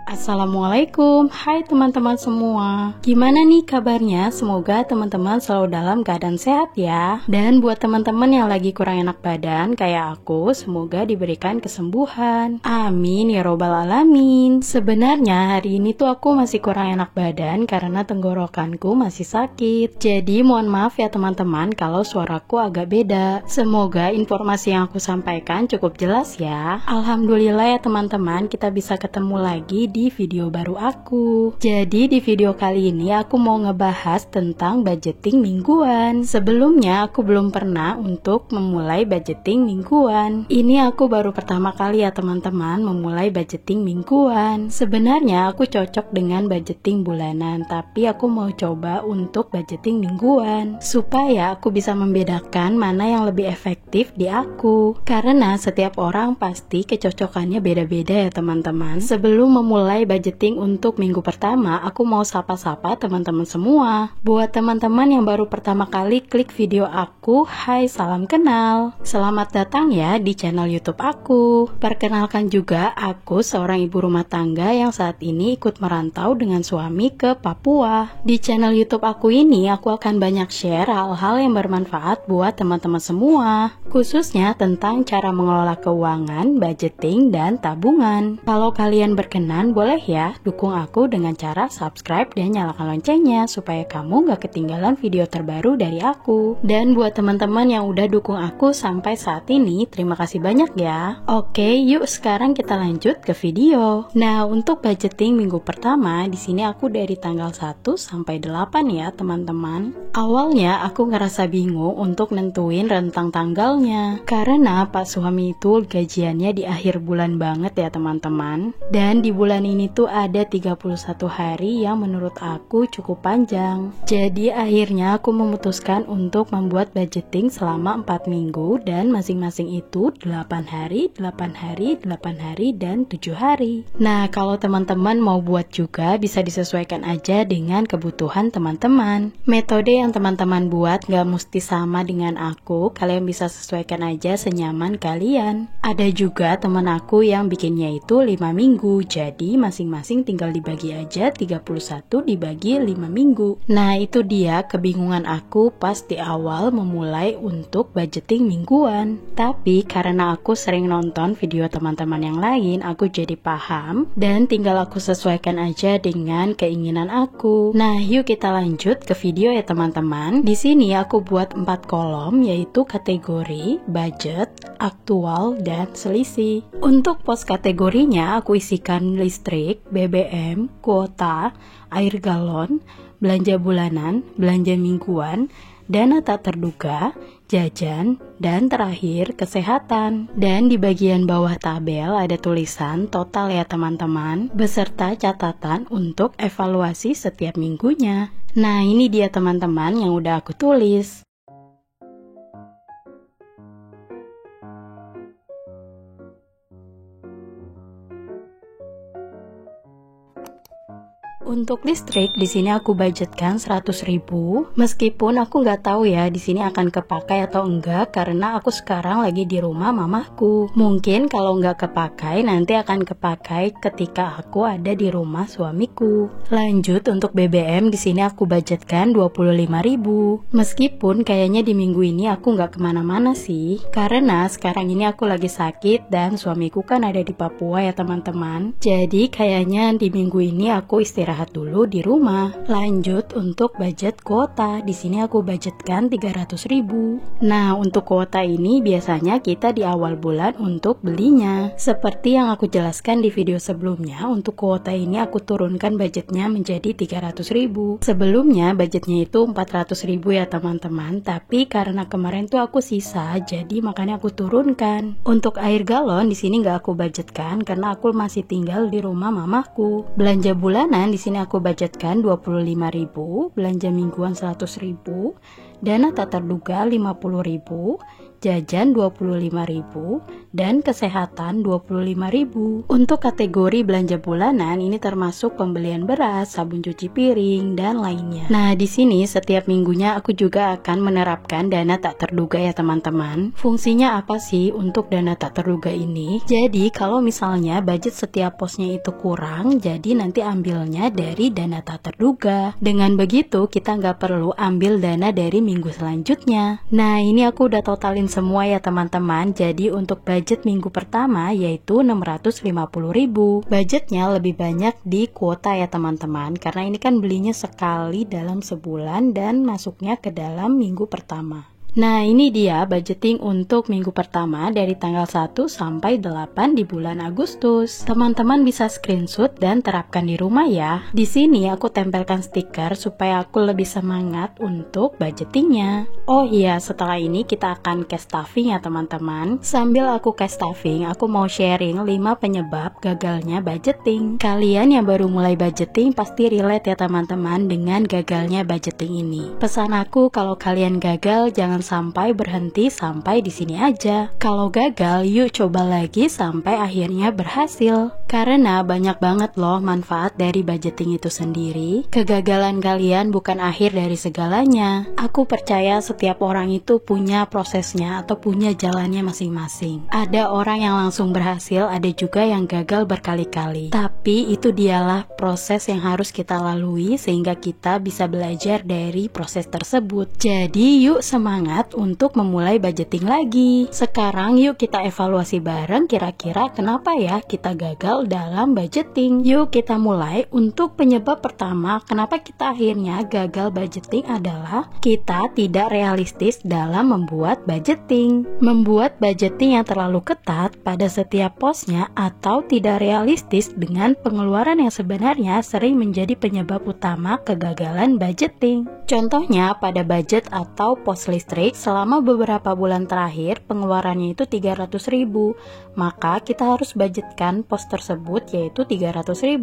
Assalamualaikum, hai teman-teman semua. Gimana nih kabarnya? Semoga teman-teman selalu dalam keadaan sehat ya. Dan buat teman-teman yang lagi kurang enak badan kayak aku, semoga diberikan kesembuhan. Amin ya robbal alamin. Sebenarnya hari ini tuh aku masih kurang enak badan karena tenggorokanku masih sakit. Jadi mohon maaf ya teman-teman kalau suaraku agak beda. Semoga informasi yang aku sampaikan cukup jelas ya. Alhamdulillah ya teman-teman, kita bisa ketemu lagi di video baru aku. Jadi di video kali ini aku mau ngebahas tentang budgeting mingguan. Sebelumnya aku belum pernah untuk memulai budgeting mingguan. Ini aku baru pertama kali ya teman-teman memulai budgeting mingguan. Sebenarnya aku cocok dengan budgeting bulanan, tapi aku mau coba untuk budgeting mingguan supaya aku bisa membedakan mana yang lebih efektif di aku. Karena setiap orang pasti kecocokannya beda-beda ya teman-teman. Sebelum memulai budgeting untuk minggu pertama, aku mau sapa-sapa teman-teman semua. Buat teman-teman yang baru pertama kali klik video aku, hai salam kenal. Selamat datang ya di channel YouTube aku. Perkenalkan juga, aku seorang ibu rumah tangga yang saat ini ikut merantau dengan suami ke Papua. Di channel YouTube aku ini, aku akan banyak share hal-hal yang bermanfaat buat teman-teman semua, khususnya tentang cara mengelola keuangan, budgeting, dan tabungan. Kalau kalian berkenan, boleh ya dukung aku dengan cara subscribe dan nyalakan loncengnya supaya kamu gak ketinggalan video terbaru dari aku. Dan buat teman-teman yang udah dukung aku sampai saat ini, terima kasih banyak ya. Oke, yuk sekarang kita lanjut ke video. Nah, untuk budgeting minggu pertama, di sini aku dari tanggal 1 sampai 8 ya teman-teman. Awalnya aku ngerasa bingung untuk nentuin rentang tanggalnya karena Pak suami itu gajiannya di akhir bulan banget ya teman-teman. Dan di bulan ini tuh ada 31 hari yang menurut aku cukup panjang. Jadi akhirnya aku memutuskan untuk membuat budgeting selama 4 minggu dan masing-masing itu 8 hari, 8 hari, 8 hari, dan 7 hari. Nah, kalau teman-teman mau buat juga bisa disesuaikan aja dengan kebutuhan teman-teman. Metode yang teman-teman buat gak mesti sama dengan aku, kalian bisa sesuaikan aja senyaman kalian. Ada juga teman aku yang bikinnya itu 5 minggu, jadi masing-masing tinggal dibagi aja 31 dibagi 5 minggu. Nah, itu dia kebingungan aku pas di awal memulai untuk budgeting mingguan. Tapi karena aku sering nonton video teman-teman yang lain, aku jadi paham dan tinggal aku sesuaikan aja dengan keinginan aku. Nah, yuk kita lanjut ke video ya teman-teman. Di sini aku buat 4 kolom, yaitu kategori, budget, aktual, dan selisih. Untuk pos kategorinya aku isikan listrik, BBM, kuota, air galon, belanja bulanan, belanja mingguan, dana tak terduga, jajan, dan terakhir kesehatan. Dan di bagian bawah tabel ada tulisan total ya teman-teman, beserta catatan untuk evaluasi setiap minggunya. Nah, ini dia teman-teman yang udah aku tulis. Untuk listrik di sini aku budgetkan 100.000. Meskipun aku nggak tahu ya di sini akan kepakai atau enggak karena aku sekarang lagi di rumah mamahku. Mungkin kalau nggak kepakai nanti akan kepakai ketika aku ada di rumah suamiku. Lanjut untuk BBM di sini aku budgetkan 25.000. Meskipun kayaknya di minggu ini aku nggak kemana-mana sih, karena sekarang ini aku lagi sakit dan suamiku kan ada di Papua ya teman-teman. Jadi kayaknya di minggu ini aku istirahat dulu di rumah. Lanjut untuk budget kuota, di sini aku budgetkan 300.000. Nah, untuk kuota ini biasanya kita di awal bulan untuk belinya. Seperti yang aku jelaskan di video sebelumnya, untuk kuota ini aku turunkan budgetnya menjadi 300.000. Sebelumnya budgetnya itu 400.000 ya teman-teman, tapi karena kemarin tuh aku sisa, jadi makanya aku turunkan. Untuk air galon di sini nggak aku budgetkan karena aku masih tinggal di rumah mamahku. Belanja bulanan di sini aku budgetkan 25.000, belanja mingguan 100.000, dana tak terduga 50.000, jajan 25.000, dan kesehatan 25.000. Untuk kategori belanja bulanan ini termasuk pembelian beras, sabun cuci piring, dan lainnya. Nah, di sini setiap minggunya aku juga akan menerapkan dana tak terduga ya teman-teman. Fungsinya apa sih untuk dana tak terduga ini? Jadi kalau misalnya budget setiap posnya itu kurang, jadi nanti ambilnya dari dana tak terduga. Dengan begitu kita nggak perlu ambil dana dari minggu selanjutnya. Nah, ini aku udah totalin semua ya teman-teman. Jadi untuk budget minggu pertama yaitu 650.000. Budgetnya lebih banyak di kuota ya teman-teman, karena ini kan belinya sekali dalam sebulan dan masuknya ke dalam minggu pertama. Nah, ini dia budgeting untuk minggu pertama dari tanggal 1 sampai 8 di bulan Agustus. Teman-teman bisa screenshot dan terapkan di rumah ya. Di sini aku tempelkan stiker supaya aku lebih semangat untuk budgetingnya. Oh iya, setelah ini kita akan cash stuffing ya teman-teman. Sambil aku cash stuffing, aku mau sharing 5 penyebab gagalnya budgeting. Kalian yang baru mulai budgeting pasti relate ya teman-teman dengan gagalnya budgeting ini. Pesan aku, kalau kalian gagal jangan sampai berhenti sampai di sini aja. Kalau gagal, yuk coba lagi sampai akhirnya berhasil. Karena banyak banget loh manfaat dari budgeting itu sendiri. Kegagalan kalian bukan akhir dari segalanya. Aku percaya setiap orang itu punya prosesnya atau punya jalannya masing-masing. Ada orang yang langsung berhasil, ada juga yang gagal berkali-kali. Tapi itu dialah proses yang harus kita lalui sehingga kita bisa belajar dari proses tersebut. Jadi yuk semangat untuk memulai budgeting lagi. Sekarang yuk kita evaluasi bareng kira-kira kenapa ya kita gagal dalam budgeting. Yuk kita mulai. Untuk penyebab pertama kenapa kita akhirnya gagal budgeting adalah kita tidak realistis dalam membuat budgeting. Membuat budgeting yang terlalu ketat pada setiap posnya atau tidak realistis dengan pengeluaran yang sebenarnya sering menjadi penyebab utama kegagalan budgeting. Contohnya pada budget atau pos listrik, selama beberapa bulan terakhir pengeluarannya itu 300.000, maka kita harus budgetkan pos tersebut yaitu 300.000.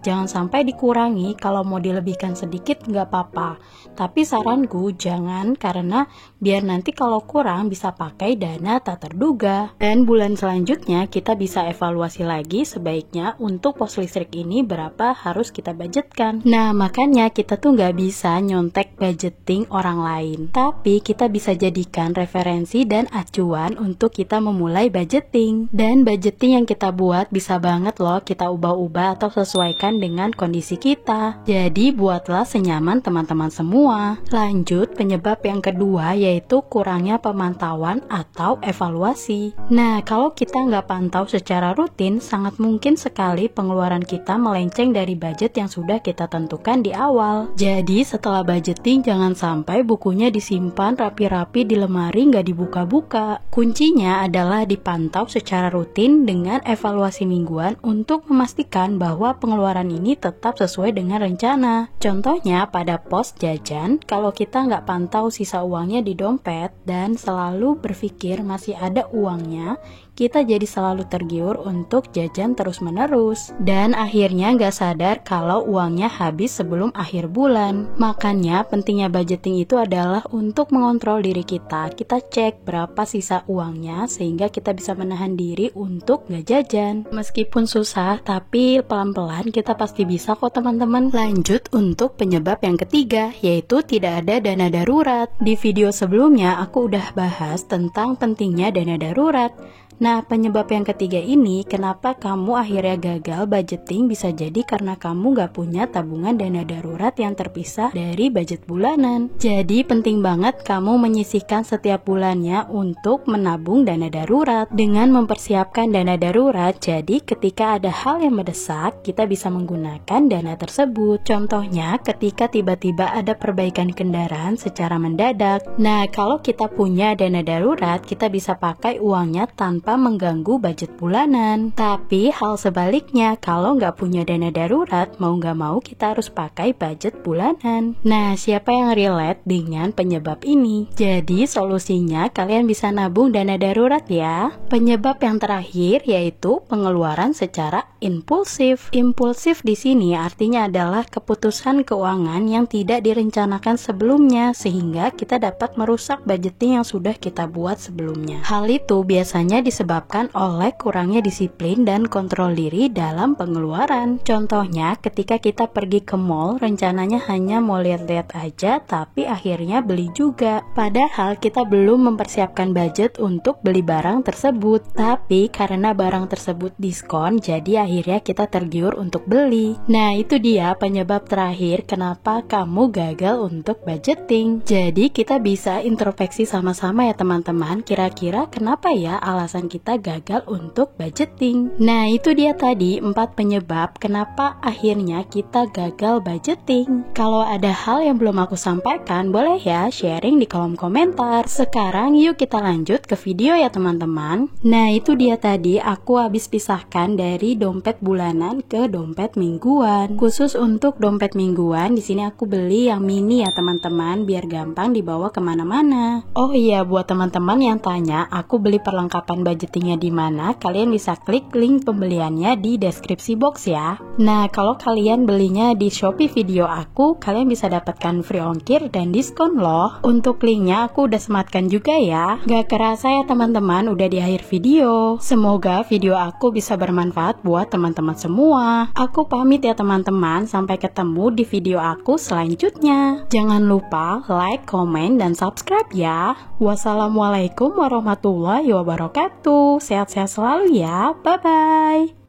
Jangan sampai dikurangi, kalau mau dilebihkan sedikit nggak apa-apa, tapi saranku jangan, karena biar nanti kalau kurang bisa pakai dana tak terduga. Dan bulan selanjutnya kita bisa evaluasi lagi sebaiknya untuk pos listrik ini berapa harus kita budgetkan. Nah, makanya kita tuh nggak bisa nyontek budgeting orang lain, tapi kita bisa jadikan referensi dan acuan untuk kita memulai budgeting. Dan budgeting yang kita buat bisa banget loh kita ubah-ubah atau sesuaikan dengan kondisi kita. Jadi buatlah senyaman teman-teman semua. Lanjut, penyebab yang kedua yaitu kurangnya pemantauan atau evaluasi. Nah, kalau kita nggak pantau secara rutin, sangat mungkin sekali pengeluaran kita melenceng dari budget yang sudah kita tentukan di awal. Jadi setelah budgeting jangan sampai bukunya disimpan rapi-rapi di lemari nggak dibuka-buka. Kuncinya adalah dipantau secara rutin dengan evaluasi mingguan untuk memastikan bahwa pengeluaran ini tetap sesuai dengan rencana. Contohnya pada pos jajan, kalau kita nggak pantau sisa uangnya di dompet dan selalu berpikir masih ada uangnya, kita jadi selalu tergiur untuk jajan terus-menerus dan akhirnya nggak sadar kalau uangnya habis sebelum akhir bulan. Makanya pentingnya budgeting itu adalah untuk mengontrol diri kita. Kita cek berapa sisa uangnya sehingga kita bisa menahan diri untuk nggak jajan. Meskipun susah, tapi pelan-pelan kita pasti bisa kok teman-teman. Lanjut untuk penyebab yang ketiga, yaitu tidak ada dana darurat. Di video sebelumnya aku udah bahas tentang pentingnya dana darurat. Nah, penyebab yang ketiga ini, kenapa kamu akhirnya gagal budgeting, bisa jadi karena kamu gak punya tabungan dana darurat yang terpisah dari budget bulanan. Jadi penting banget kamu menyisihkan setiap bulannya untuk menabung dana darurat. Dengan mempersiapkan dana darurat, jadi ketika ada hal yang mendesak, kita bisa menggunakan dana tersebut. Contohnya, ketika tiba-tiba ada perbaikan kendaraan secara mendadak. Nah, kalau kita punya dana darurat, kita bisa pakai uangnya tanpa tanpa mengganggu budget bulanan. Tapi hal sebaliknya, kalau nggak punya dana darurat, mau nggak mau kita harus pakai budget bulanan. Nah, siapa yang relate dengan penyebab ini? Jadi solusinya kalian bisa nabung dana darurat ya. Penyebab yang terakhir yaitu pengeluaran secara impulsif. Impulsif di sini artinya adalah keputusan keuangan yang tidak direncanakan sebelumnya, sehingga kita dapat merusak budgeting yang sudah kita buat sebelumnya. Hal itu biasanya disebabkan oleh kurangnya disiplin dan kontrol diri dalam pengeluaran. Contohnya, ketika kita pergi ke mall, rencananya hanya mau lihat-lihat aja, tapi akhirnya beli juga. Padahal kita belum mempersiapkan budget untuk beli barang tersebut. Tapi karena barang tersebut diskon, jadi akhirnya kita tergiur untuk beli. Nah, itu dia penyebab terakhir kenapa kamu gagal untuk budgeting. Jadi kita bisa introspeksi sama-sama ya teman-teman, kira-kira kenapa ya alasan kita gagal untuk budgeting. Nah, itu dia tadi 4 penyebab kenapa akhirnya kita gagal budgeting. Kalau ada hal yang belum aku sampaikan, boleh ya sharing di kolom komentar. Sekarang yuk kita lanjut ke video ya teman-teman. Nah, itu dia tadi aku habis pisahkan dari dompet bulanan ke dompet mingguan. Khusus untuk dompet mingguan, di sini aku beli yang mini ya teman-teman, biar gampang dibawa kemana-mana. Oh iya, buat teman-teman yang tanya aku beli perlengkapan budgetingnya di mana, kalian bisa klik link pembeliannya di deskripsi box ya. Nah, kalau kalian belinya di Shopee video aku, kalian bisa dapatkan free ongkir dan diskon loh. Untuk linknya aku udah sematkan juga ya. Gak kerasa ya teman-teman, udah di akhir video. Semoga video aku bisa bermanfaat buat teman-teman semua. Aku pamit ya teman-teman, sampai ketemu di video aku selanjutnya. Jangan lupa like, komen, dan subscribe ya. Wassalamualaikum warahmatullahi wabarakatuh. Sehat-sehat selalu ya. Bye-bye.